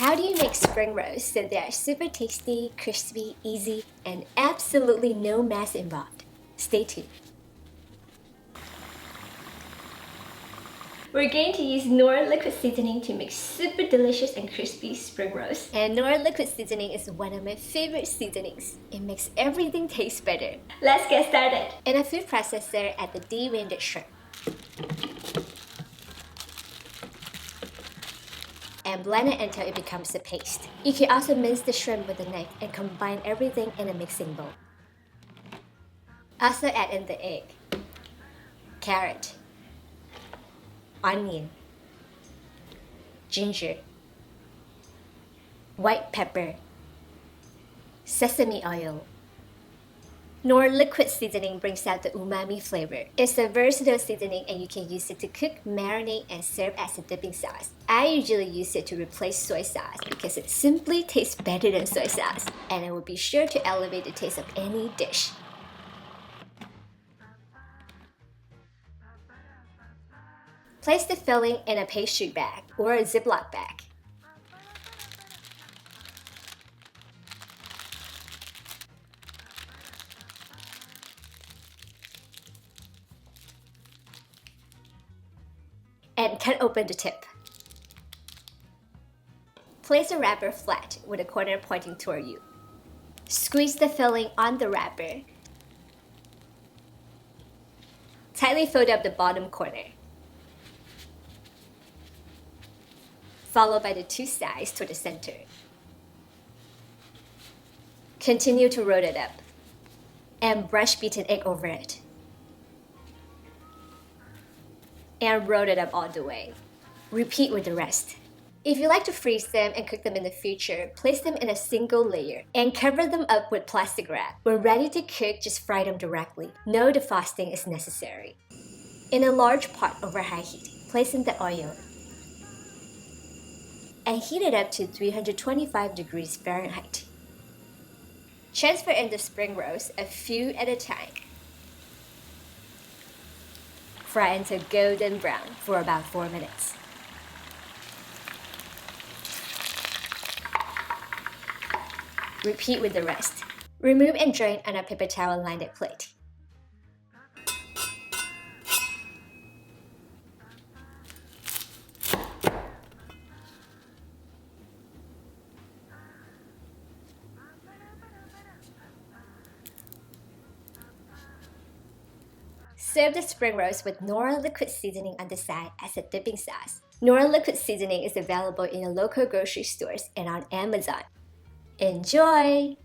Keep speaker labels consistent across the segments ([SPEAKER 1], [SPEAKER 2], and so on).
[SPEAKER 1] How do you make spring rolls so they are super tasty, crispy, easy, and absolutely no mess involved? Stay tuned. We're going to use Knorr Liquid Seasoning to make super delicious and crispy spring rolls. And Knorr Liquid Seasoning is one of my favorite seasonings. It makes everything taste better. Let's get started. In a food processor, add the deveined shrimp. And blend it until it becomes a paste. You can also mince the shrimp with a knife and combine everything in a mixing bowl. Also add in the egg, carrot, onion, ginger, white pepper, sesame oil. Knorr Liquid Seasoning brings out the umami flavor. It's a versatile seasoning and you can use it to cook, marinate, and serve as a dipping sauce. I usually use it to replace soy sauce because it simply tastes better than soy sauce, and it will be sure to elevate the taste of any dish. Place the filling in a pastry bag or a Ziploc bag. And cut open the tip. Place a wrapper flat with a corner pointing toward you. Squeeze the filling on the wrapper. Tightly fold up the bottom corner, followed by the two sides to the center. Continue to roll it up and brush beaten egg over it. And roll it up all the way. Repeat with the rest. If you like to freeze them and cook them in the future, place them in a single layer and cover them up with plastic wrap. When ready to cook, just fry them directly. No defrosting is necessary. In a large pot over high heat, place in the oil and heat it up to 325 degrees Fahrenheit. Transfer in the spring rolls a few at a time. Fry until golden brown for about 4 minutes. Repeat with the rest. Remove and drain on a paper towel lined plate. Serve the spring rolls with Knorr Liquid Seasoning on the side as a dipping sauce. Knorr Liquid Seasoning is available in your local grocery stores and on Amazon. Enjoy!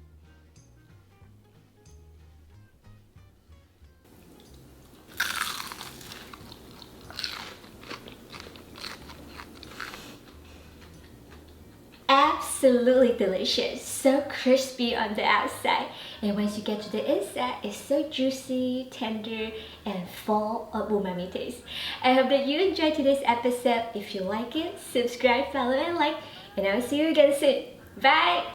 [SPEAKER 1] Absolutely delicious, so crispy on the outside, and once you get to the inside, it's so juicy, tender, and full of umami taste. I hope that you enjoyed today's episode. If you like it, subscribe, follow, and like, and I'll see you again soon. Bye!